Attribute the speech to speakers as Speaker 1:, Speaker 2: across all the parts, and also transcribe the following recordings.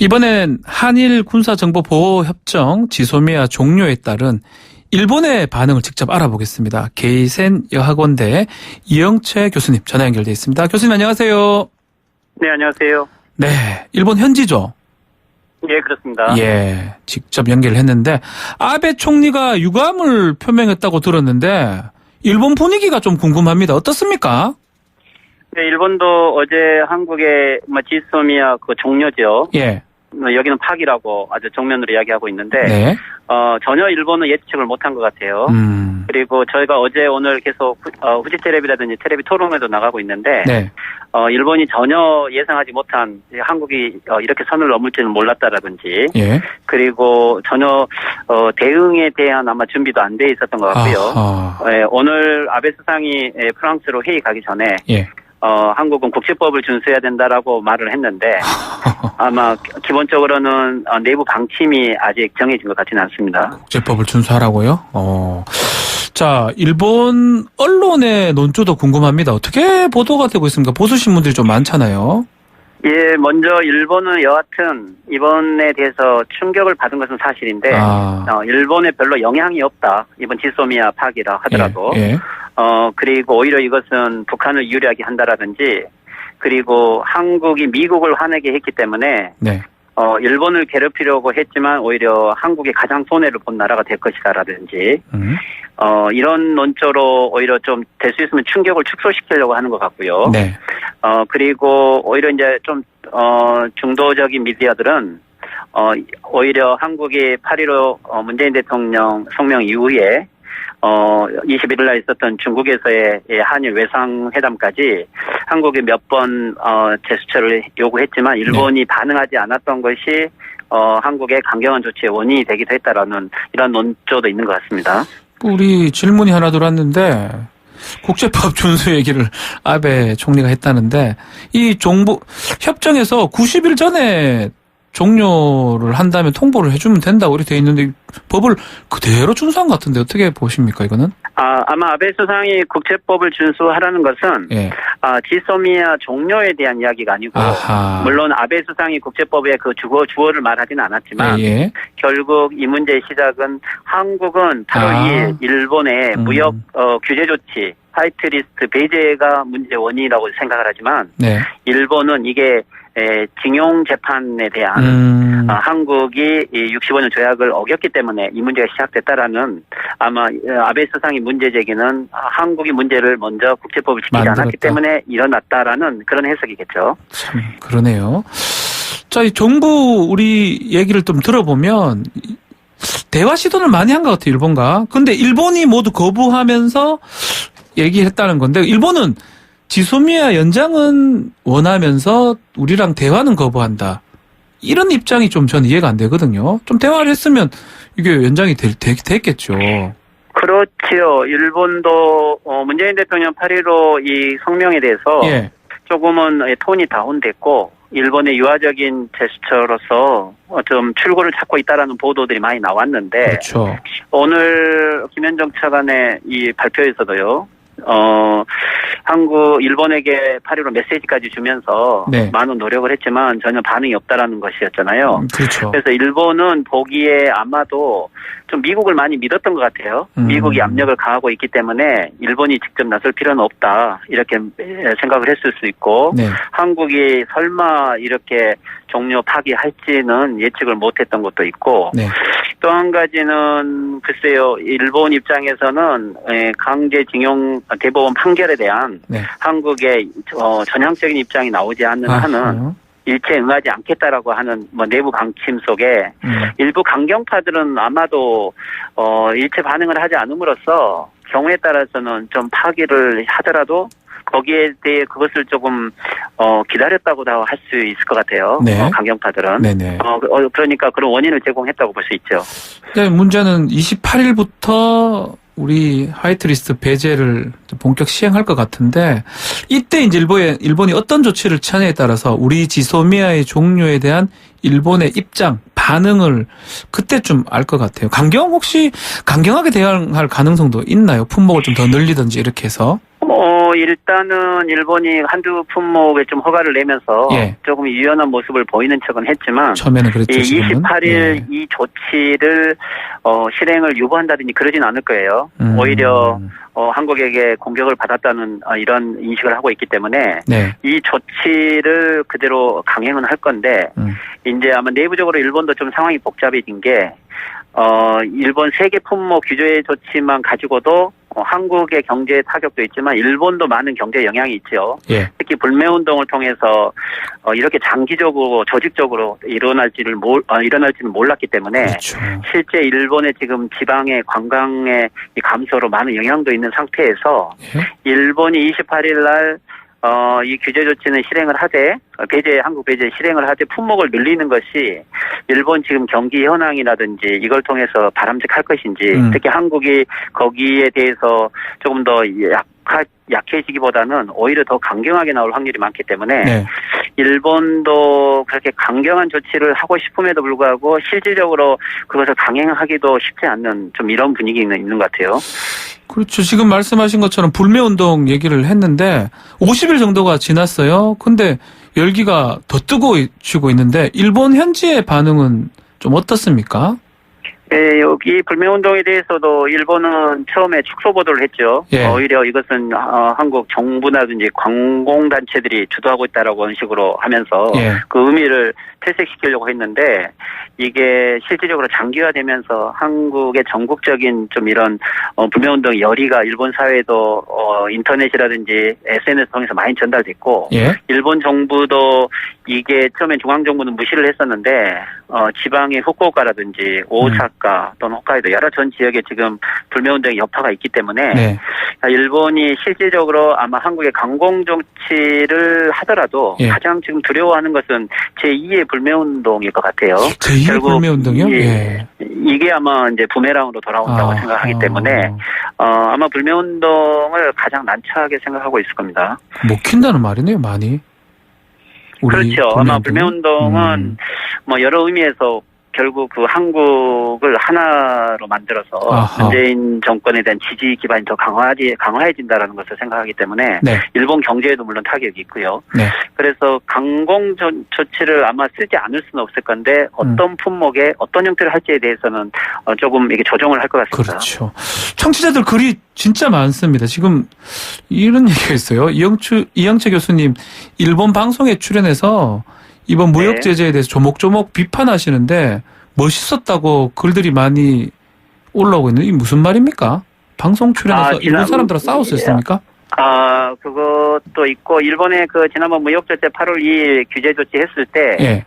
Speaker 1: 이번엔 한일 군사정보보호협정 지소미아 종료에 따른 일본의 반응을 직접 알아보겠습니다. 게이센 여학원대 이영채 교수님 전화 연결돼 있습니다. 교수님 안녕하세요.
Speaker 2: 네, 안녕하세요.
Speaker 1: 네, 일본 현지죠?
Speaker 2: 예, 그렇습니다.
Speaker 1: 예, 직접 연결을 했는데 아베 총리가 유감을 표명했다고 들었는데 일본 분위기가 좀 궁금합니다. 어떻습니까?
Speaker 2: 네, 일본도 어제 한국의 지소미아 그 종료죠.
Speaker 1: 예.
Speaker 2: 여기는 파기라고 아주 정면으로 이야기하고 있는데
Speaker 1: 네.
Speaker 2: 전혀 일본은 예측을 못한 것 같아요. 그리고 저희가 어제 오늘 계속 후지 테레비라든지 테레비 토론에도 나가고 있는데
Speaker 1: 네.
Speaker 2: 일본이 전혀 예상하지 못한 한국이 이렇게 선을 넘을지는 몰랐다라든지
Speaker 1: 예.
Speaker 2: 그리고 전혀 대응에 대한 아마 준비도 안 돼 있었던 것 같고요. 예, 오늘 아베 수상이 프랑스로 회의 가기 전에
Speaker 1: 예.
Speaker 2: 한국은 국제법을 준수해야 된다라고 말을 했는데 아마 기본적으로는 내부 방침이 아직 정해진 것 같지는 않습니다.
Speaker 1: 국제법을 준수하라고요? 자, 일본 언론의 논조도 궁금합니다. 어떻게 보도가 되고 있습니까? 보수 신문들이 좀 많잖아요.
Speaker 2: 예, 먼저 일본은 여하튼 이번에 대해서 충격을 받은 것은 사실인데 일본에 별로 영향이 없다. 이번 지소미아 파기라 하더라도.
Speaker 1: 예, 예.
Speaker 2: 그리고 오히려 이것은 북한을 유리하게 한다라든지 그리고 한국이 미국을 화내게 했기 때문에
Speaker 1: 네.
Speaker 2: 일본을 괴롭히려고 했지만 오히려 한국이 가장 손해를 본 나라가 될 것이다라든지 이런 논조로 오히려 좀 될 수 있으면 충격을 축소시키려고 하는 것 같고요.
Speaker 1: 네.
Speaker 2: 그리고 오히려 이제 좀 중도적인 미디어들은 오히려 한국이 8.15 문재인 대통령 성명 이후에 21일 날 있었던 중국에서의 한일 외상회담까지 한국이 몇 번 제스처를 요구했지만 일본이
Speaker 1: 네.
Speaker 2: 반응하지 않았던 것이 한국의 강경한 조치의 원인이 되기도 했다라는 이런 논조도 있는 것 같습니다.
Speaker 1: 우리 질문이 하나 들어왔는데 국제법 준수 얘기를 아베 총리가 했다는데 이 정보 협정에서 90일 전에 종료를 한다면 통보를 해주면 된다고 이렇게 돼 있는데 법을 그대로 준수한 것 같은데 어떻게 보십니까 이거는?
Speaker 2: 아마 아베 수상이 국제법을 준수하라는 것은
Speaker 1: 예.
Speaker 2: 지소미아 종료에 대한 이야기가 아니고 물론 아베 수상이 국제법의 그 주어를 말하지는 않았지만
Speaker 1: 예.
Speaker 2: 결국 이 문제의 시작은 한국은 8월 2일 일본의 무역 규제 조치 화이트리스트 배제가 문제 원인이라고 생각을 하지만
Speaker 1: 네.
Speaker 2: 일본은 이게 징용 재판에 대한 한국이 65년 조약을 어겼기 때문에 이 문제가 시작됐다라는 아마 아베 수상의 문제 제기는 한국이 문제를 먼저 국제법을 지키지 않았기 때문에 일어났다라는 그런 해석이겠죠.
Speaker 1: 참 그러네요. 자, 이 정부 우리 얘기를 좀 들어보면 대화 시도를 많이 한 것 같아요, 일본과. 근데 일본이 모두 거부하면서 얘기했다는 건데 일본은 지소미아 연장은 원하면서 우리랑 대화는 거부한다. 이런 입장이 좀 전 이해가 안 되거든요. 좀 대화를 했으면 이게 연장이 됐겠죠.
Speaker 2: 그렇지요. 일본도 문재인 대통령 8.15 이 성명에 대해서
Speaker 1: 예.
Speaker 2: 조금은 톤이 다운됐고 일본의 유화적인 제스처로서 좀 출구를 찾고 있다라는 보도들이 많이 나왔는데
Speaker 1: 그렇죠.
Speaker 2: 오늘 김현정 차관의 이 발표에서도요. 일본에게 8.15 메시지까지 주면서
Speaker 1: 네.
Speaker 2: 많은 노력을 했지만 전혀 반응이 없다라는 것이었잖아요.
Speaker 1: 그렇죠.
Speaker 2: 그래서 일본은 보기에 아마도 좀 미국을 많이 믿었던 것 같아요. 미국이 압력을 가하고 있기 때문에 일본이 직접 나설 필요는 없다. 이렇게 생각을 했을 수 있고
Speaker 1: 네.
Speaker 2: 한국이 설마 이렇게 종료 파기할지는 예측을 못했던 것도 있고
Speaker 1: 네.
Speaker 2: 또 한 가지는 글쎄요. 일본 입장에서는 강제징용 대법원 판결에 대한
Speaker 1: 네.
Speaker 2: 한국의 전향적인 입장이 나오지 않는 한은 일체 응하지 않겠다라고 하는 내부 방침 속에 일부 강경파들은 아마도 일체 반응을 하지 않음으로써 경우에 따라서는 좀 파기를 하더라도 거기에 대해 그것을 조금 기다렸다고 할 수 있을 것 같아요.
Speaker 1: 네.
Speaker 2: 강경파들은.
Speaker 1: 네네.
Speaker 2: 그러니까 그런 원인을 제공했다고 볼 수 있죠.
Speaker 1: 네, 문제는 28일부터 우리 화이트리스트 배제를 본격 시행할 것 같은데 이때 이제 일본이 어떤 조치를 취하냐에 따라서 우리 지소미아의 종료에 대한 일본의 입장, 반응을 그때쯤 알 것 같아요. 혹시 강경하게 대응할 가능성도 있나요? 품목을 좀 더 늘리든지 이렇게 해서?
Speaker 2: 일단은 일본이 한두 품목에 좀 허가를 내면서
Speaker 1: 예.
Speaker 2: 조금 유연한 모습을 보이는 척은 했지만
Speaker 1: 처음에는 그랬죠.
Speaker 2: 이
Speaker 1: 지금은.
Speaker 2: 28일
Speaker 1: 예.
Speaker 2: 이 조치를 실행을 유보한다든지 그러진 않을 거예요. 오히려 한국에게 공격을 받았다는 이런 인식을 하고 있기 때문에
Speaker 1: 네.
Speaker 2: 이 조치를 그대로 강행은 할 건데 이제 아마 내부적으로 일본도 좀 상황이 복잡해진 게 일본 세계 품목 규제 조치만 가지고도 한국의 경제 타격도 있지만 일본도 많은 경제 영향이 있죠.
Speaker 1: 예.
Speaker 2: 특히 불매운동을 통해서 이렇게 장기적으로 조직적으로 일어날지는 몰랐기 때문에
Speaker 1: 그렇죠.
Speaker 2: 실제 일본의 지금 지방의 관광의 이 감소로 많은 영향도 있는 상태에서
Speaker 1: 예.
Speaker 2: 일본이 28일 날 이 규제 조치는 실행을 하되 한국 배제 실행을 하되 품목을 늘리는 것이 일본 지금 경기 현황이라든지 이걸 통해서 바람직할 것인지 특히 한국이 거기에 대해서 조금 더 약해지기보다는 오히려 더 강경하게 나올 확률이 많기 때문에
Speaker 1: 네.
Speaker 2: 일본도 그렇게 강경한 조치를 하고 싶음에도 불구하고 실질적으로 그것을 강행하기도 쉽지 않는 좀 이런 분위기는 있는 것 같아요.
Speaker 1: 그렇죠. 지금 말씀하신 것처럼 불매운동 얘기를 했는데 50일 정도가 지났어요. 근데 열기가 더 뜨거워지고 있는데 일본 현지의 반응은 좀 어떻습니까?
Speaker 2: 네, 여기 불매운동에 대해서도 일본은 처음에 축소 보도를 했죠.
Speaker 1: 예.
Speaker 2: 오히려 이것은 한국 정부나든지 관공단체들이 주도하고 있다라고 하는 식으로 하면서
Speaker 1: 예.
Speaker 2: 그 의미를 퇴색시키려고 했는데 이게 실질적으로 장기화되면서 한국의 전국적인 좀 이런 불매운동 열의가 일본 사회에도 인터넷이라든지 SNS 통해서 많이 전달됐고
Speaker 1: 예.
Speaker 2: 일본 정부도 이게 처음에 중앙정부는 무시를 했었는데 지방의 후쿠오카라든지 오사카 또는 홋카이도 여러 전 지역에 지금 불매운동의 여파가 있기 때문에
Speaker 1: 네.
Speaker 2: 일본이 실질적으로 아마 한국의 강공 정치를 하더라도
Speaker 1: 예.
Speaker 2: 가장 지금 두려워하는 것은 제2의 불매운동일 것 같아요.
Speaker 1: 제2의
Speaker 2: 결국
Speaker 1: 불매운동이요? 예.
Speaker 2: 이게 아마 이제 부메랑으로 돌아온다고 생각하기 때문에 아마 불매운동을 가장 난처하게 생각하고 있을 겁니다.
Speaker 1: 먹힌다는 말이네요, 많이.
Speaker 2: 그렇죠. 아마 불매운동은 뭐 여러 의미에서 결국 그 한국을 하나로 만들어서
Speaker 1: 아하.
Speaker 2: 문재인 정권에 대한 지지 기반이 더 강화해진다라는 것을 생각하기 때문에
Speaker 1: 네.
Speaker 2: 일본 경제에도 물론 타격이 있고요.
Speaker 1: 네.
Speaker 2: 그래서 강공 조치를 아마 쓰지 않을 수는 없을 건데 어떤 품목에 어떤 형태를 할지에 대해서는 조금 이게 조정을 할 것 같습니다.
Speaker 1: 그렇죠. 청취자들 글이 진짜 많습니다. 지금 이런 얘기가 있어요. 이영채 교수님 일본 방송에 출연해서 이번 무역 제재에 대해서 조목조목 비판하시는데 멋있었다고 글들이 많이 올라오고 있는데 이게 무슨 말입니까? 방송 출연해서 일본 사람들과 싸웠었습니까?
Speaker 2: 그것도 있고 일본의 그 지난번 무역 제재 8월 2일 규제 조치 했을 때
Speaker 1: 예.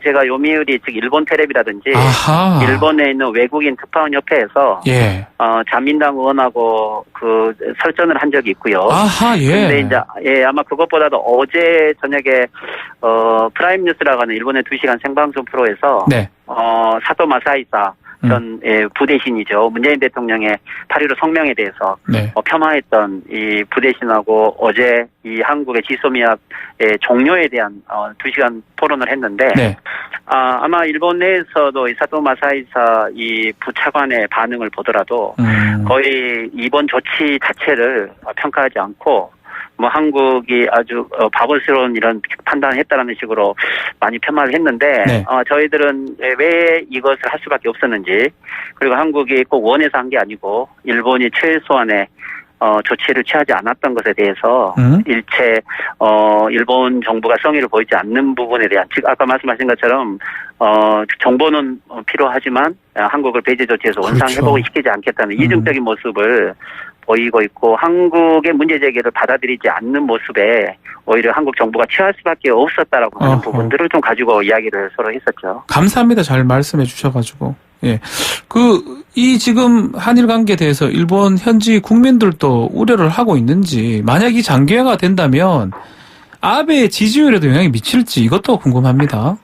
Speaker 2: 제가 요미우리 즉 일본 텔레비라든지
Speaker 1: 아하.
Speaker 2: 일본에 있는 외국인 특파원 협회에서
Speaker 1: 예.
Speaker 2: 자민당 의원하고 그 설전을 한 적이 있고요.
Speaker 1: 아하, 예.
Speaker 2: 근데 이제 아마 그것보다도 어제 저녁에 프라임 뉴스라고 하는 일본의 2시간 생방송 프로에서
Speaker 1: 네.
Speaker 2: 사토 마사이사 전 부대신이죠. 문재인 대통령의 8.15 성명에 대해서
Speaker 1: 네.
Speaker 2: 폄하했던 이 부대신하고 어제 이 한국의 지소미아의 종료에 대한 2시간 토론을 했는데
Speaker 1: 네.
Speaker 2: 아마 일본 내에서도 이 사토 마사이사 이 부차관의 반응을 보더라도 거의 이번 조치 자체를 평가하지 않고 뭐 한국이 아주 바보스러운 이런 판단을 했다라는 식으로 많이 폄하를 했는데
Speaker 1: 네.
Speaker 2: 저희들은 왜 이것을 할 수밖에 없었는지 그리고 한국이 꼭 원해서 한 게 아니고 일본이 최소한의 조치를 취하지 않았던 것에 대해서 일체 일본 정부가 성의를 보이지 않는 부분에 대한 즉 아까 말씀하신 것처럼 정보는 필요하지만 한국을 배제 조치에서 원상 회복을 시키지 않겠다는 이중적인 모습을 보이고 있고 한국의 문제 제기를 받아들이지 않는 모습에 오히려 한국 정부가 취할 수밖에 없었다라고 하는 부분들을 좀 가지고 이야기를 서로 했었죠.
Speaker 1: 감사합니다. 잘 말씀해 주셔가지고. 예. 이 지금 한일 관계에 대해서 일본 현지 국민들도 우려를 하고 있는지, 만약 이 장기화가 된다면 아베의 지지율에도 영향이 미칠지 이것도 궁금합니다.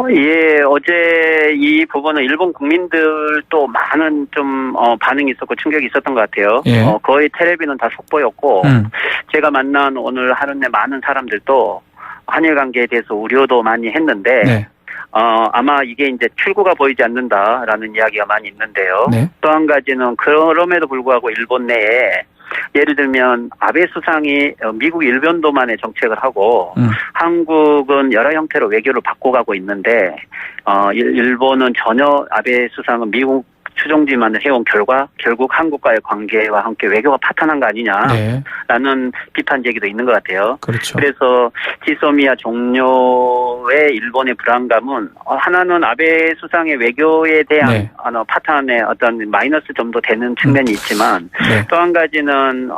Speaker 2: 예, 어제 이 부분은 일본 국민들도 많은 좀 반응이 있었고 충격이 있었던 것 같아요.
Speaker 1: 예.
Speaker 2: 거의 텔레비는 다 속보였고 제가 만난 오늘 하루 내 많은 사람들도 한일 관계에 대해서 우려도 많이 했는데
Speaker 1: 네.
Speaker 2: 아마 이게 이제 출구가 보이지 않는다라는 이야기가 많이 있는데요.
Speaker 1: 네.
Speaker 2: 또 한 가지는 그럼에도 불구하고 일본 내에 예를 들면 아베 수상이 미국 일본도만의 정책을 하고 한국은 여러 형태로 외교를 바꿔가고 있는데 일본은 전혀 아베 수상은 미국 추종지만을 해온 결과 결국 한국과의 관계와 함께 외교가 파탄한 거 아니냐라는 비판 제기도 있는 것 같아요.
Speaker 1: 그렇죠.
Speaker 2: 그래서 지소미아 종료의 일본의 불안감은 하나는 아베 수상의 외교에 대한 파탄의 어떤 마이너스 점도 되는 측면이 있지만 또 한 가지는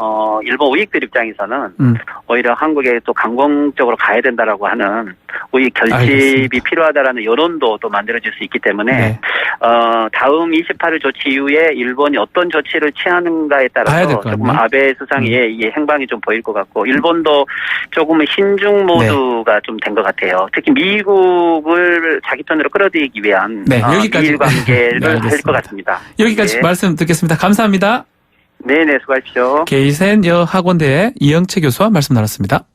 Speaker 2: 일본 우익들 입장에서는 오히려 한국에 또 강공적으로 가야 된다라고 하는 우익 결집이 필요하다라는 여론도 또 만들어질 수 있기 때문에 다음 28일 조치 이후에 일본이 어떤 조치를 취하는가에 따라서 조금 아베 수상의 이 행방이 좀 보일 것 같고 일본도 조금 신중 모드가 좀 된 것 같아요. 특히 미국을 자기 편으로 끌어들이기 위한
Speaker 1: 여기까지
Speaker 2: 미일 관계를 할 것 같습니다.
Speaker 1: 여기까지 말씀 듣겠습니다. 감사합니다.
Speaker 2: 네네, 수고하십시오.
Speaker 1: 게이센 여학원대의 이영채 교수와 말씀 나눴습니다.